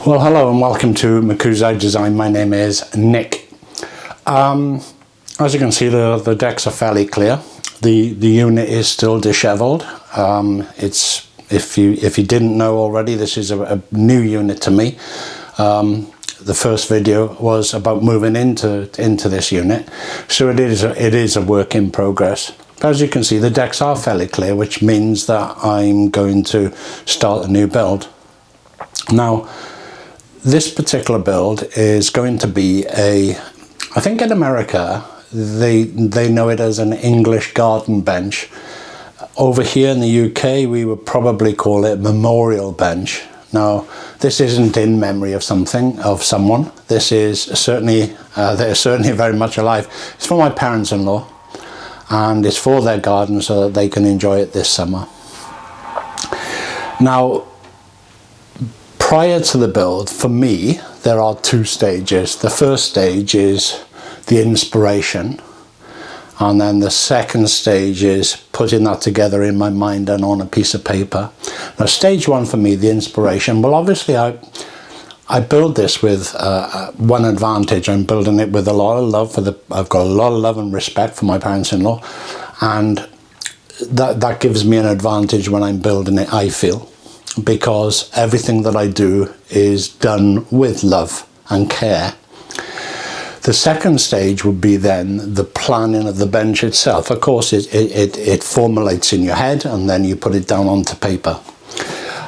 Well, hello and welcome to Mokuzai Design. My name is Nick. As you can see, the decks are fairly clear. The unit is still disheveled. If you didn't know already, this is a new unit to me. The first video was about moving into this unit, so it is a work in progress. But as you can see, the decks are fairly clear, which means that I'm going to start a new build. Now, this particular build is going to be I think in America they know it as an English garden bench. Over here in the UK we would probably call it memorial bench. Now, this isn't in memory of someone. This is certainly they're certainly very much alive. It's for my parents-in-law, and it's for their garden so that they can enjoy it this summer. Now, prior to the build, for me, there are two stages. The first stage is the inspiration, and then the second stage is putting that together in my mind and on a piece of paper. Now, stage one for me, the inspiration, well, obviously I build this with one advantage. I'm building it with a lot of love I've got a lot of love and respect for my parents-in-law, and that gives me an advantage when I'm building it, I feel, because everything that I do is done with love and care. The second stage would be then the planning of the bench itself. Of course, it formulates in your head, and then you put it down onto paper.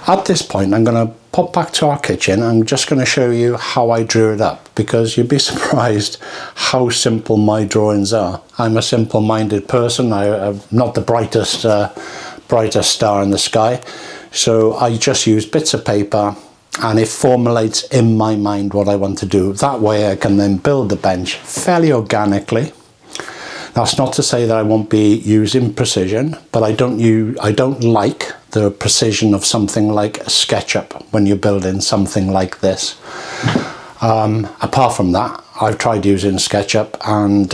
At this point, I'm going to pop back to our kitchen. I'm just going to show you how I drew it up, because you'd be surprised how simple my drawings are. I'm a simple-minded person. I'm not the brightest star in the sky. So I just use bits of paper, and it formulates in my mind what I want to do. That way I can then build the bench fairly organically. That's not to say that I won't be using precision, but I don't like the precision of something like SketchUp when you're building something like this. Apart from that, I've tried using SketchUp, and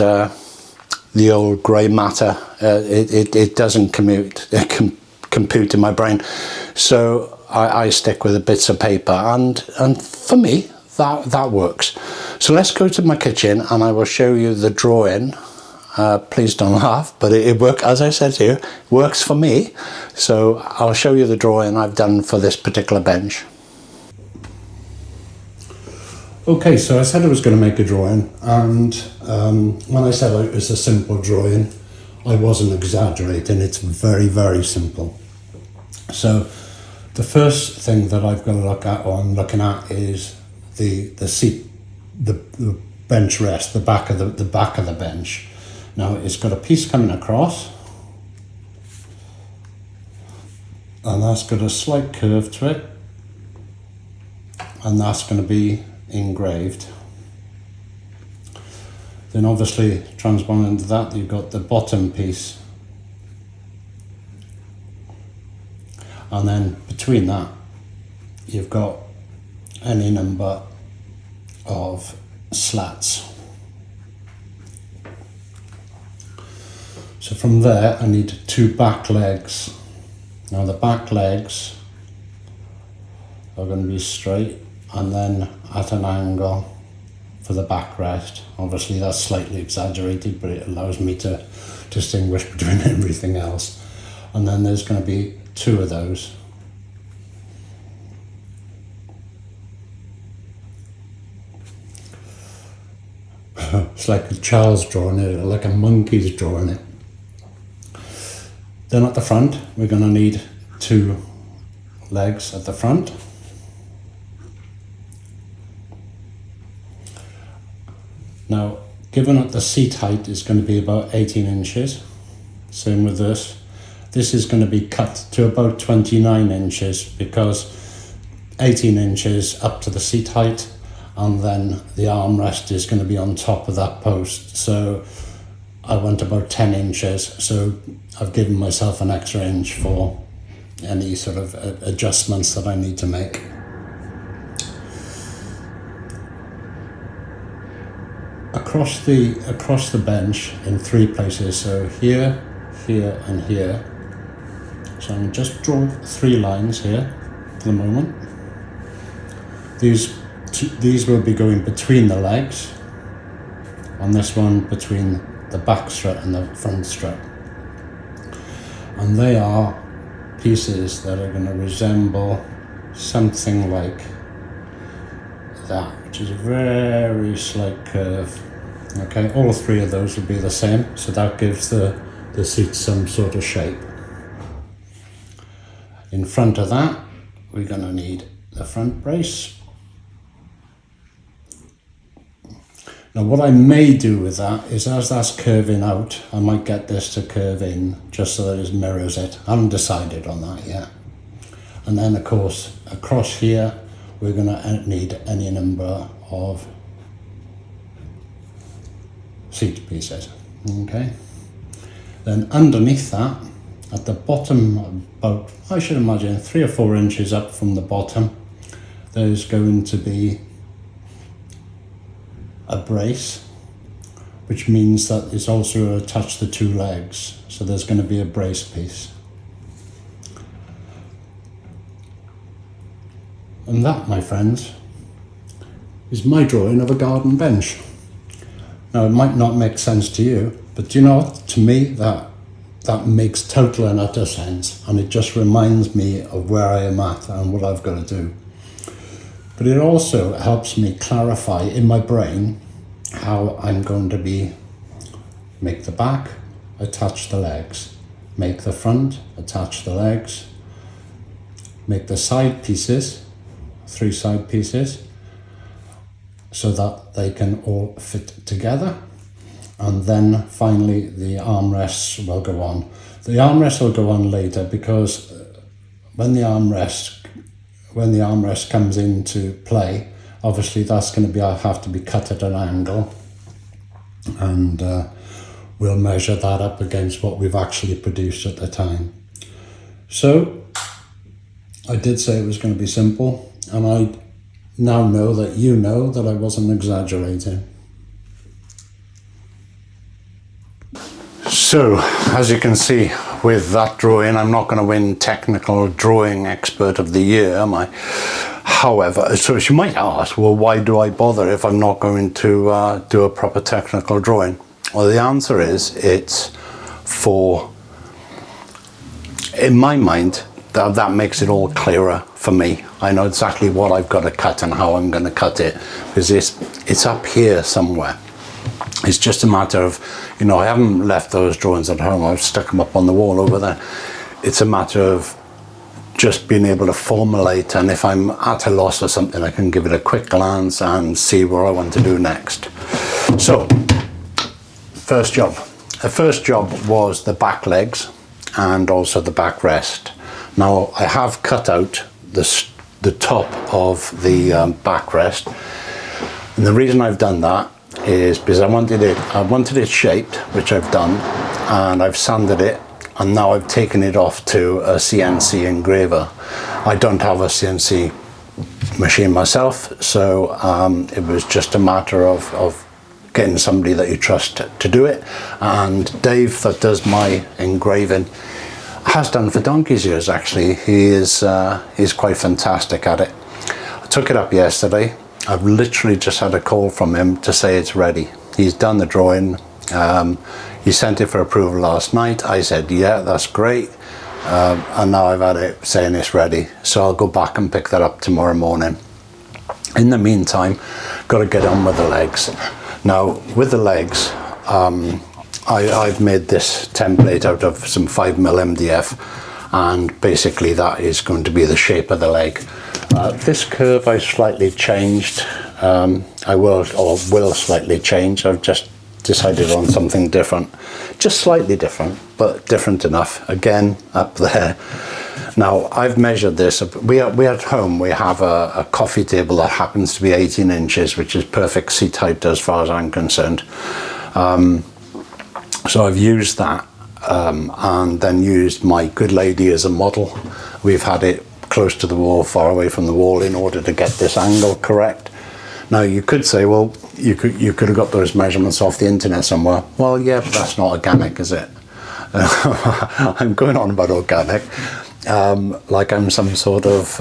the old grey matter, it doesn't compute in my brain. So I stick with the bits of paper, and for me that works. So let's go to my kitchen and I will show you the drawing. Please don't laugh, but it works, as I said to you, works for me. So I'll show you the drawing I've done for this particular bench. Okay, so I said I was going to make a drawing, and when I said it was a simple drawing, I wasn't exaggerating. It's very, very simple. So the first thing that I've got to look at, or I'm looking at, is the seat, the bench rest, the back of the bench. Now, it's got a piece coming across, and that's got a slight curve to it, and that's going to be engraved. Then obviously transponding to that, you've got the bottom piece, and then between that you've got any number of slats. So from there I need two back legs. Now the back legs are going to be straight and then at an angle for the backrest. Obviously that's slightly exaggerated, but it allows me to distinguish between everything else. And then there's going to be two of those. It's like a child's drawing it, like a monkey's drawing it. Then at the front, we're going to need two legs at the front. Now, given that the seat height is going to be about 18 inches, same with this. This is going to be cut to about 29 inches because 18 inches up to the seat height, and then the armrest is going to be on top of that post. So I want about 10 inches. So I've given myself an extra inch for any sort of adjustments that I need to make. Across the bench in three places, so here, here and here. So I'm just draw three lines here for the moment. These will be going between the legs, and this one between the back strut and the front strut. And they are pieces that are going to resemble something like that, which is a very slight curve. Okay, all three of those will be the same, so that gives the seat some sort of shape. In front of that, we're going to need the front brace. Now what I may do with that is, as that's curving out, I might get this to curve in just so that it mirrors it. I haven't decided on that yet. And then of course across here we're going to need any number of seat pieces. Okay. Then underneath that, at the bottom, about, I should imagine 3 or 4 inches up from the bottom, there's going to be a brace, which means that it's also attached to 2 legs. So there's going to be a brace piece. And that, my friends, is my drawing of a garden bench. Now, it might not make sense to you, but you know what? To me, that makes total and utter sense, and it just reminds me of where I am at and what I've got to do. But it also helps me clarify in my brain how I'm going to make the back, attach the legs, make the front, attach the legs, make the side pieces, 3 side pieces, so that they can all fit together. And then finally the armrests will go on. The armrests will go on later, because when the armrest comes into play, obviously that's going to have to be cut at an angle, and we'll measure that up against what we've actually produced at the time. So I did say it was going to be simple, and I now know that you know that I wasn't exaggerating. So, as you can see with that drawing, I'm not going to win Technical Drawing Expert of the Year, am I? However, so you might ask, well, why do I bother if I'm not going to do a proper technical drawing? Well, the answer is, it's for, in my mind, that makes it all clearer for me. I know exactly what I've got to cut and how I'm going to cut it, because it's up here somewhere. It's just a matter of, you know, I haven't left those drawings at home. I've stuck them up on the wall over there. It's a matter of just being able to formulate, and if I'm at a loss or something, I can give it a quick glance and see what I want to do next. So, first job. The first job was the back legs and also the backrest. Now, I have cut out the top of the backrest, and the reason I've done that is because I wanted it shaped, which I've done, and I've sanded it, and now I've taken it off to a CNC engraver. I don't have a CNC machine myself, so it was just a matter of getting somebody that you trust to do it, and Dave, that does my engraving, has done for donkey's years actually. He's quite fantastic at it. I took it up yesterday. I've literally just had a call from him to say it's ready. He's done the drawing. He sent it for approval last night. I said, yeah, that's great. And now I've had it saying it's ready. So I'll go back and pick that up tomorrow morning. In the meantime, got to get on with the legs. Now, with the legs, I've made this template out of some 5mm MDF, and basically that is going to be the shape of the leg. This curve I slightly changed. I will slightly change. I've just decided on something different, just slightly different, but different enough. Again, up there. Now I've measured this. We at home we have a coffee table that happens to be 18 inches, which is perfect seat height as far as I'm concerned. So I've used that, and then used my good lady as a model. We've had it close to the wall, far away from the wall, in order to get this angle correct. Now you could say, well, you could have got those measurements off the internet somewhere. Well, yeah, but that's not organic, is it? I'm going on about organic, like I'm some sort of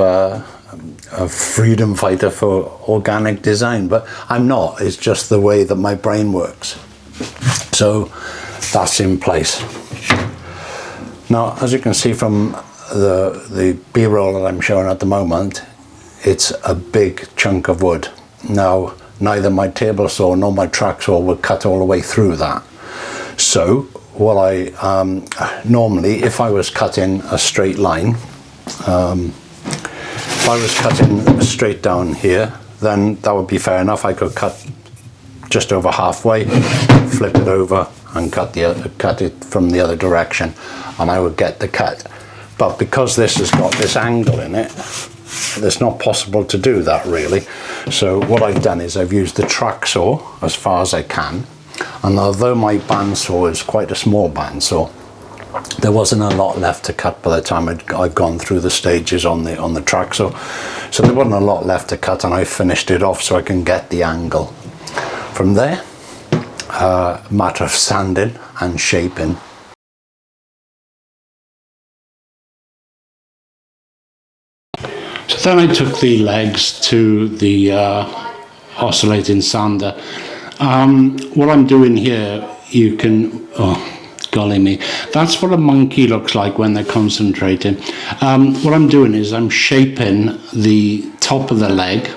a freedom fighter for organic design, but I'm not. It's just the way that my brain works. So that's in place. Now, as you can see from the B-roll that I'm showing at the moment, it's a big chunk of wood. Now, neither my table saw nor my track saw will cut all the way through that. So what I normally, if I was cutting a straight line, if I was cutting straight down here, then that would be fair enough. I could cut just over halfway, flip it over and cut it from the other direction, and I would get the cut. But because this has got this angle in it, it's not possible to do that really. So what I've done is I've used the track saw as far as I can, and although my bandsaw is quite a small bandsaw, there wasn't a lot left to cut by the time I'd gone through the stages on the track saw. So there wasn't a lot left to cut, and I finished it off so I can get the angle. From there, matter of sanding and shaping. So then I took the legs to the oscillating sander. What I'm doing here, you can, oh golly me, that's what a monkey looks like when they're concentrating. What I'm doing is I'm shaping the top of the leg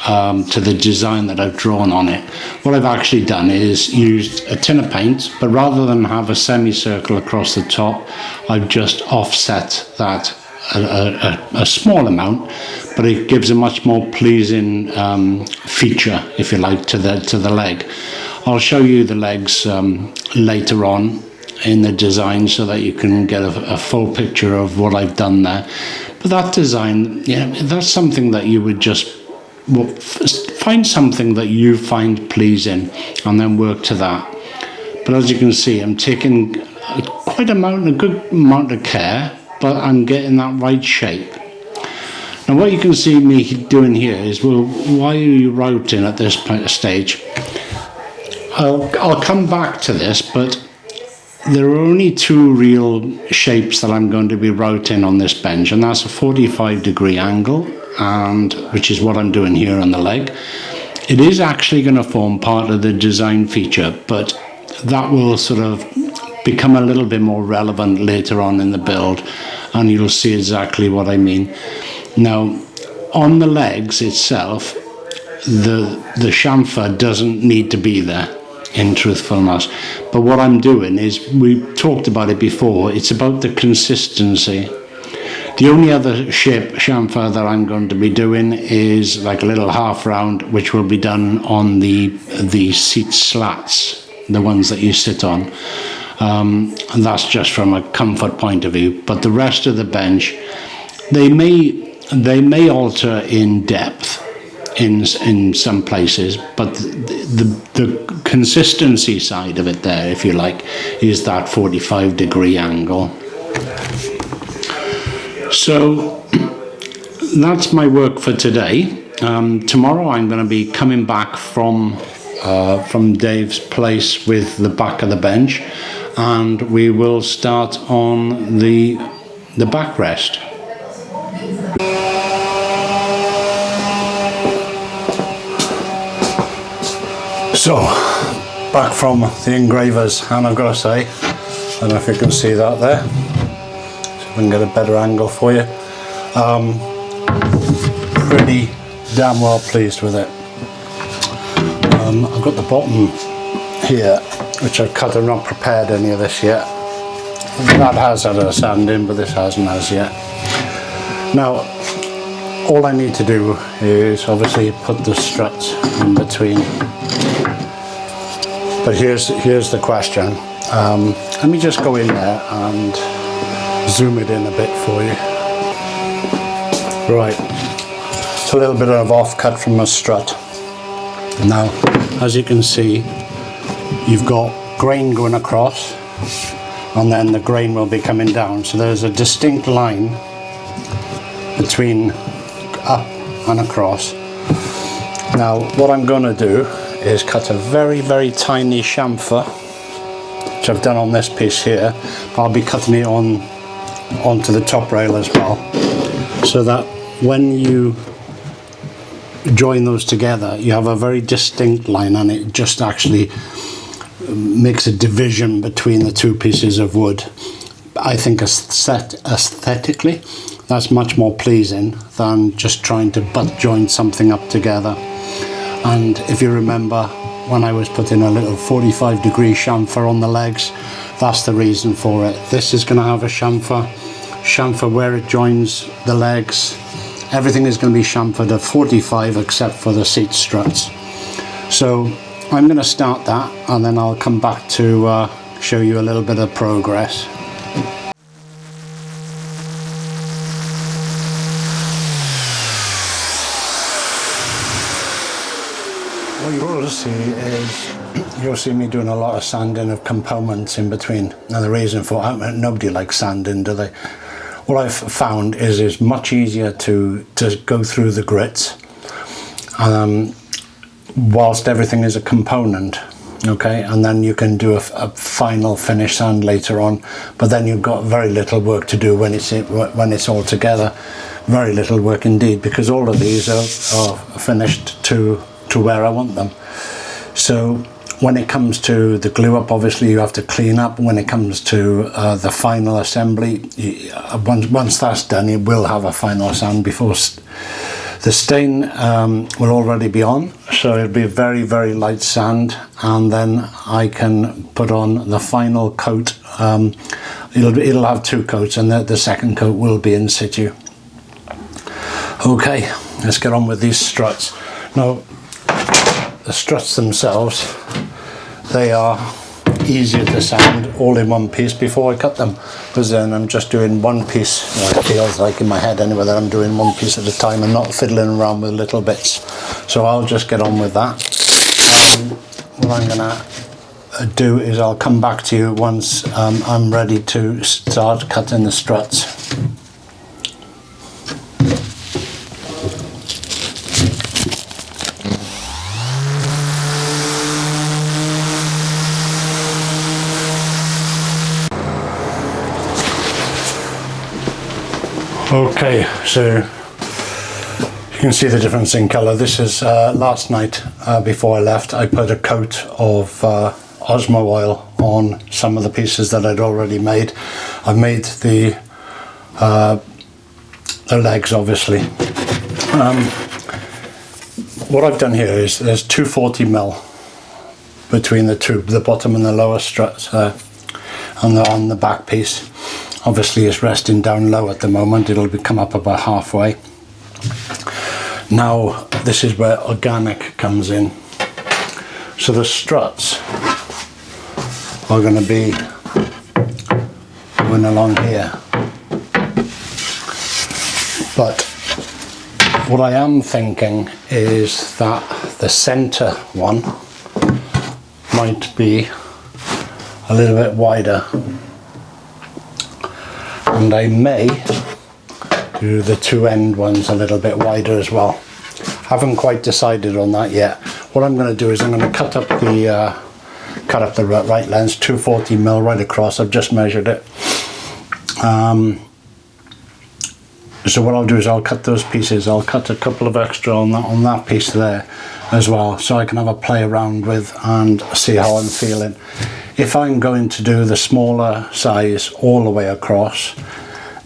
to the design that I've drawn on it. What I've actually done is used a tin of paint, but rather than have a semicircle across the top, I've just offset that a small amount, but it gives a much more pleasing feature, if you like, to the leg. I'll show you the legs later on in the design so that you can get a full picture of what I've done there. But that design, yeah, that's something that you would just find something that you find pleasing and then work to that. But as you can see, I'm taking a good amount of care, but I'm getting that right shape. Now what you can see me doing here is, well, why are you routing at this stage? I'll come back to this, but there are only two real shapes that I'm going to be routing on this bench, and that's a 45-degree angle, and which is what I'm doing here on the leg. It is actually going to form part of the design feature, but that will sort of become a little bit more relevant later on in the build, and you'll see exactly what I mean. Now, on the legs itself, the chamfer doesn't need to be there, in truthfulness, but what I'm doing is, we talked about it before, it's about the consistency. The only other shape chamfer that I'm going to be doing is like a little half round, which will be done on the seat slats, the ones that you sit on, and that's just from a comfort point of view. But the rest of the bench, they may alter in depth in some places, but the consistency side of it there, if you like, is that 45-degree angle. So that's my work for today. Tomorrow I'm going to be coming back from Dave's place with the back of the bench, and we will start on the backrest. So, back from the engravers, and I've got to say, I don't know if you can see that there, see if I can get a better angle for you. Pretty damn well pleased with it. I've got the bottom here, which I've cut. I've not prepared any of this yet. That has had a sand in, but this hasn't as yet. Now, all I need to do is obviously put the struts in between. But here's the question. Let me just go in there and zoom it in a bit for you. Right, it's a little bit of offcut from a strut. Now, as you can see, you've got grain going across, and then the grain will be coming down. So there's a distinct line between up and across. Now, what I'm going to do is cut a very, very tiny chamfer, which I've done on this piece here. I'll be cutting it onto the top rail as well, so that when you join those together, you have a very distinct line, and it just actually makes a division between the two pieces of wood. I think aesthetically, that's much more pleasing than just trying to butt join something up together. And if you remember, when I was putting a little 45-degree chamfer on the legs, that's the reason for it. This is going to have a chamfer where it joins the legs. Everything is going to be chamfered at 45 except for the seat struts. So I'm going to start that, and then I'll come back to show you a little bit of progress. What you will see is, you'll see me doing a lot of sanding of components in between, and the reason for it, nobody likes sanding, do they? What I've found is it's much easier to go through the grits whilst everything is a component, okay, and then you can do a final finish sand later on, but then you've got very little work to do when it's all together. Very little work indeed, because all of these are finished to where I want them. So when it comes to the glue up, obviously you have to clean up. When it comes to the final assembly, once that's done, it will have a final sand before the stain will already be on, so it'll be a very, very light sand, and then I can put on the final coat. It'll have two coats, and the second coat will be in situ. Okay, let's get on with these struts. Now, the struts themselves, they are easier to sand all in one piece before I cut them, because then I'm just doing one piece. It feels like in my head anyway that I'm doing one piece at a time and not fiddling around with little bits. So I'll just get on with that. What I'm gonna do is I'll come back to you once I'm ready to start cutting the struts. Okay, so you can see the difference in colour. This is last night before I left. I put a coat of Osmo oil on some of the pieces that I'd already made. I've made the legs, obviously. What I've done here is there's 240mm between the bottom and the lower struts on the back piece. Obviously it's resting down low at the moment. It'll come up about halfway. Now this is where organic comes in. So the struts are going to be going along here. But what I am thinking is that the centre one might be a little bit wider. And I may do the two end ones a little bit wider as well. Haven't quite decided on that yet. What I'm going to do is I'm going to cut up the right length, 240mm right across. I've just measured it. So what I'll do is I'll cut those pieces. I'll cut a couple of extra on that piece there as well, so I can have a play around with and see how I'm feeling. If I'm going to do the smaller size all the way across,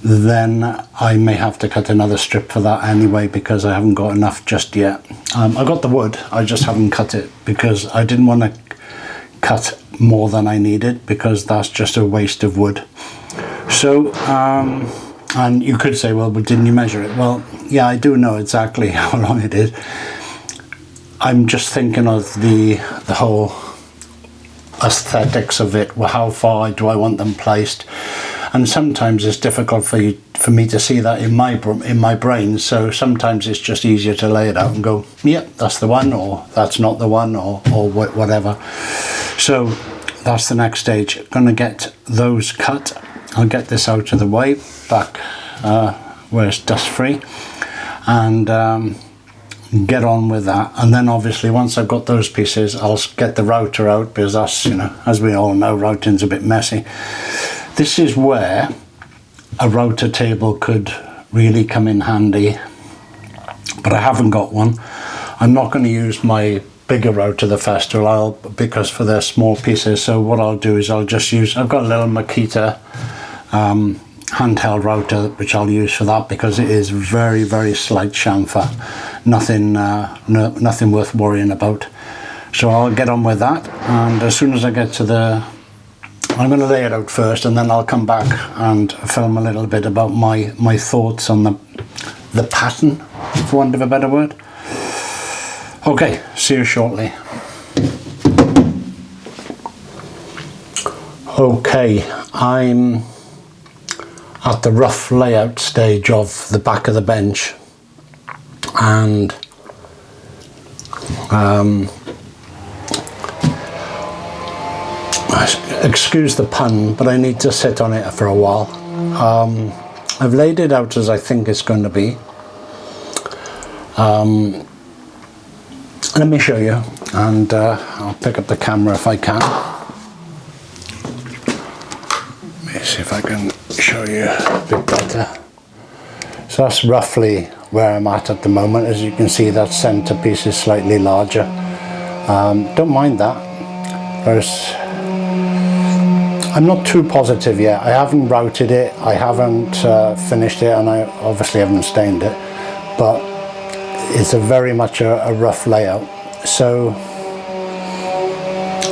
then I may have to cut another strip for that anyway, because I haven't got enough just yet. I got the wood, I just haven't cut it because I didn't want to cut more than I needed, because that's just a waste of wood. So, and you could say, well, but didn't you measure it? Well, yeah, I do know exactly how long it is. I'm just thinking of the whole aesthetics of it. Well, how far do I want them placed? And sometimes it's difficult for me to see that in my brain. So sometimes it's just easier to lay it out and go, yep, that's the one, or that's not the one, or whatever. So that's the next stage. I'm gonna get those cut. I'll get this out of the way, back where it's dust free, and get on with that. And then obviously once I've got those pieces, I'll get the router out, because that's, you know, as we all know, routing's a bit messy. This is where a router table could really come in handy. but I haven't got one. I'm not going to use my bigger router, the Festool, because for their small pieces. So what I'll do is I'll just use, I've got a little Makita handheld router, which I'll use for that, because it is very, very slight chamfer. Nothing, nothing worth worrying about. So I'll get on with that, and as soon as I get to the, I'm going to lay it out first, and then I'll come back and film a little bit about my thoughts on the pattern, for want of a better word. Okay, see you shortly. Okay, I'm at the rough layout stage of the back of the bench, and excuse the pun, but I need to sit on it for a while. I've laid it out as I think it's going to be. Let me show you, and I'll pick up the camera if I can. Let me see if I can show you a bit better. So that's roughly where I'm at the moment. As you can see, that centerpiece is slightly larger. Don't mind that. I'm not too positive yet. I haven't routed it, I haven't finished it, and I obviously haven't stained it, but it's very much a rough layout. So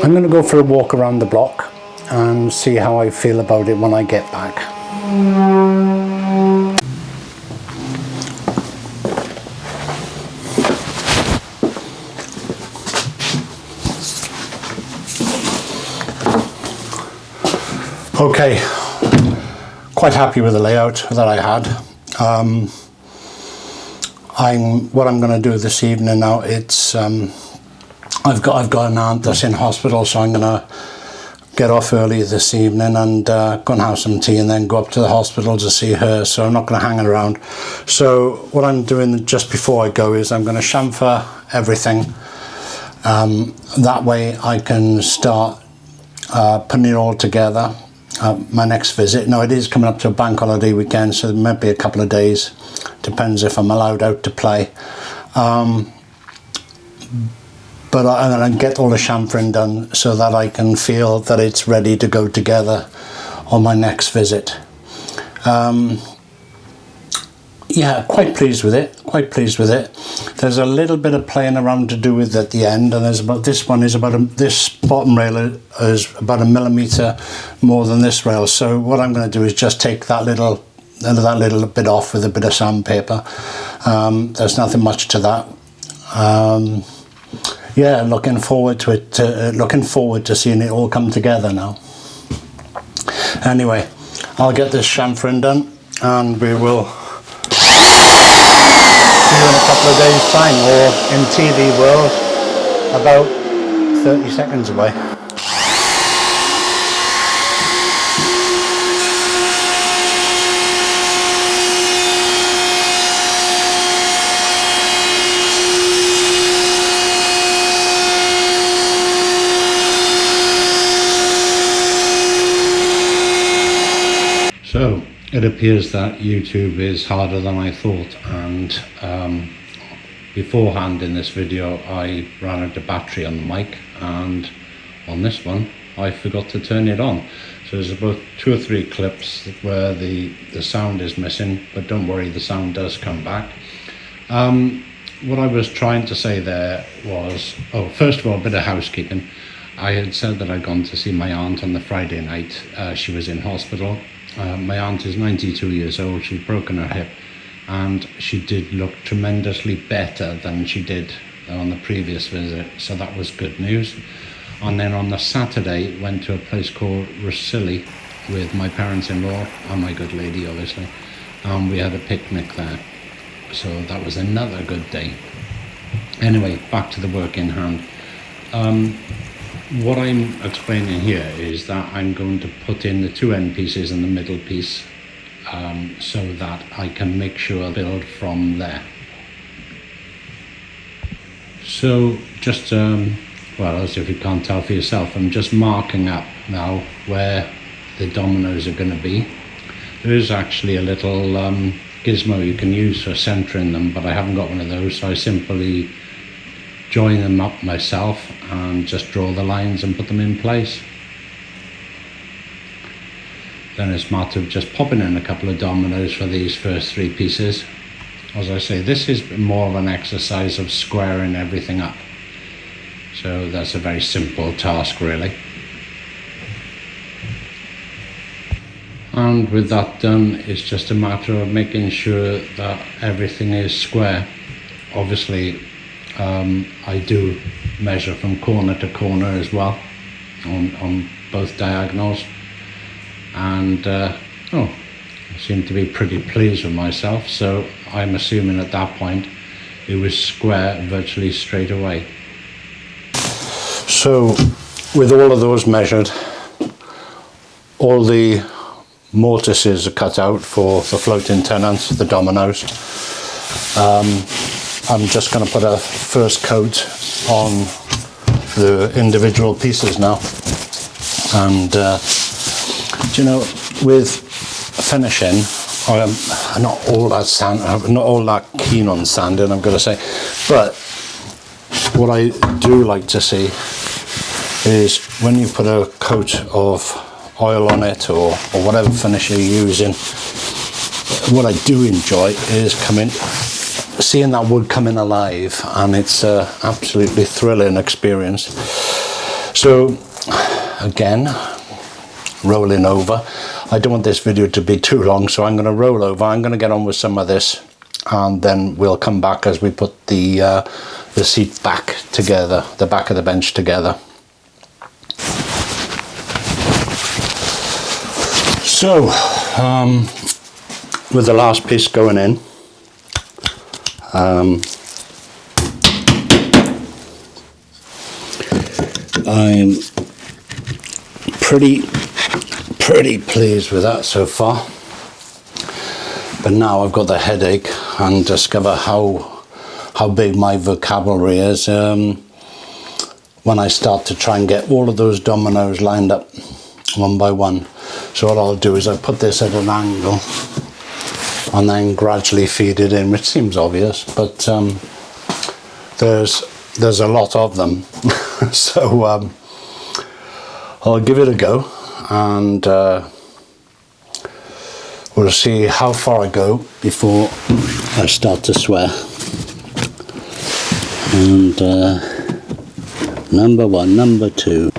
I'm going to go for a walk around the block and see how I feel about it when I get back. Okay, quite happy with the layout that I had. What I'm going to do this evening now, it's I've got an aunt that's in hospital, so I'm going to get off early this evening and go and have some tea, and then go up to the hospital to see her. So I'm not going to hang around. So what I'm doing just before I go is I'm going to chamfer everything. That way I can start putting it all together. My next visit, now it is coming up to a bank holiday weekend, so it might be a couple of days, depends if I'm allowed out to play, but I'm going to get all the chamfering done so that I can feel that it's ready to go together on my next visit. Yeah, quite pleased with it, There's a little bit of playing around to do with at the end, and there's about, this one is about this bottom rail is about 1 millimeter more than this rail. So what I'm going to do is just take that little bit off with a bit of sandpaper. There's nothing much to that. Yeah, looking forward to it. Looking forward to seeing it all come together now. Anyway, I'll get this chamfering done, and we will see you in a couple of days' time, or in TV world, about 30 seconds away. So it appears that YouTube is harder than I thought, and beforehand in this video I ran out of battery on the mic, and on this one I forgot to turn it on. So there's about 2 or 3 clips where the sound is missing, but don't worry, the sound does come back. What I was trying to say there was, first of all, a bit of housekeeping. I had said that I'd gone to see my aunt on the Friday night. She was in hospital. My aunt is 92 years old, she's broken her hip, and she did look tremendously better than she did on the previous visit, so that was good news. And then on the Saturday, went to a place called Recipient with my parents-in-law and my good lady, obviously, and we had a picnic there, so that was another good day. Anyway, back to the work in hand. What I'm explaining here is that I'm going to put in the 2 end pieces and the middle piece, so that I can make sure I build from there. So just, well, as if you can't tell for yourself, I'm just marking up now where the dominoes are going to be. There is actually a little gizmo you can use for centering them, but I haven't got one of those, so I simply join them up myself and just draw the lines and put them in place. Then it's a matter of just popping in a couple of dominoes for these first 3 pieces. As I say, this is more of an exercise of squaring everything up. So that's a very simple task really. And with that done, it's just a matter of making sure that everything is square. Obviously, I do measure from corner to corner as well on both diagonals, and I seem to be pretty pleased with myself, so I'm assuming at that point it was square virtually straight away. So with all of those measured, all the mortises are cut out for the floating tenants, the dominoes. I'm just going to put a first coat on the individual pieces now, and you know, with finishing, I'm not all that keen on sanding, I'm going to say, but what I do like to see is when you put a coat of oil on it or whatever finish you're using, what I do enjoy is seeing that wood coming alive, and it's a absolutely thrilling experience. So again, rolling over, I don't want this video to be too long, so I'm going to roll over. I'm going to get on with some of this, and then we'll come back as we put the seat back together, the back of the bench together. So with the last piece going in, I'm pretty pleased with that so far, but now I've got the headache and discover how big my vocabulary is when I start to try and get all of those dominoes lined up one by one. So what I'll do is I put this at an angle and then gradually feed it in, which seems obvious, but there's a lot of them. So I'll give it a go, and we'll see how far I go before I start to swear. And number 1, number 2.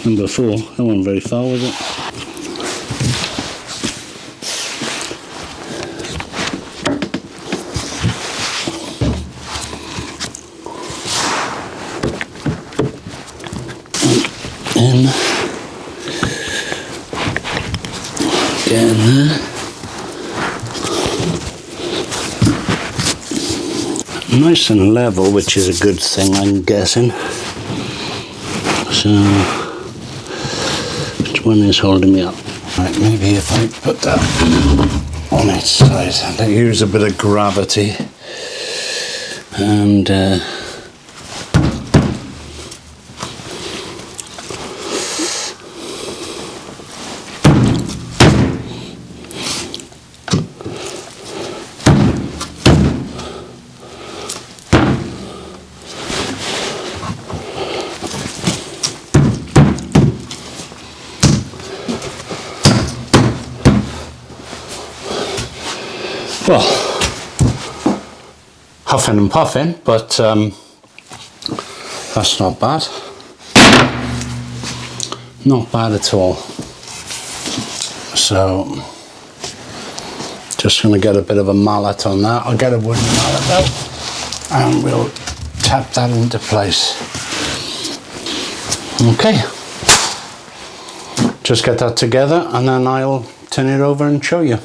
Number 4, that wasn't very far, was it? In. Again there. Nice and level, which is a good thing, I'm guessing. So, which one is holding me up? Right, maybe if I put that on its side, and use a bit of gravity, and well, huffing and puffing, but that's not bad. Not bad at all. So, just going to get a bit of a mallet on that. I'll get a wooden mallet out, and we'll tap that into place. Okay. Just get that together, and then I'll turn it over and show you.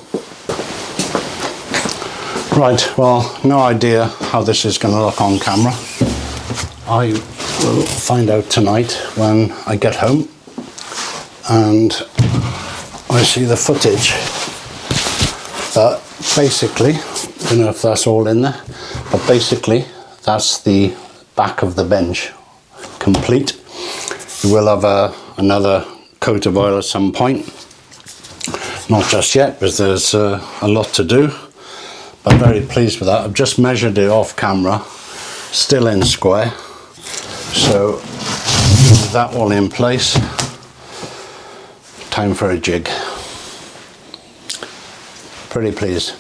Right, well, no idea how this is going to look on camera. I will find out tonight when I get home and I see the footage. But basically, I don't know if that's all in there, but basically that's the back of the bench complete. We will have another coat of oil at some point. Not just yet, because there's a lot to do. But I'm very pleased with that. I've just measured it off camera, still in square. So with that all in place, time for a jig. Pretty pleased.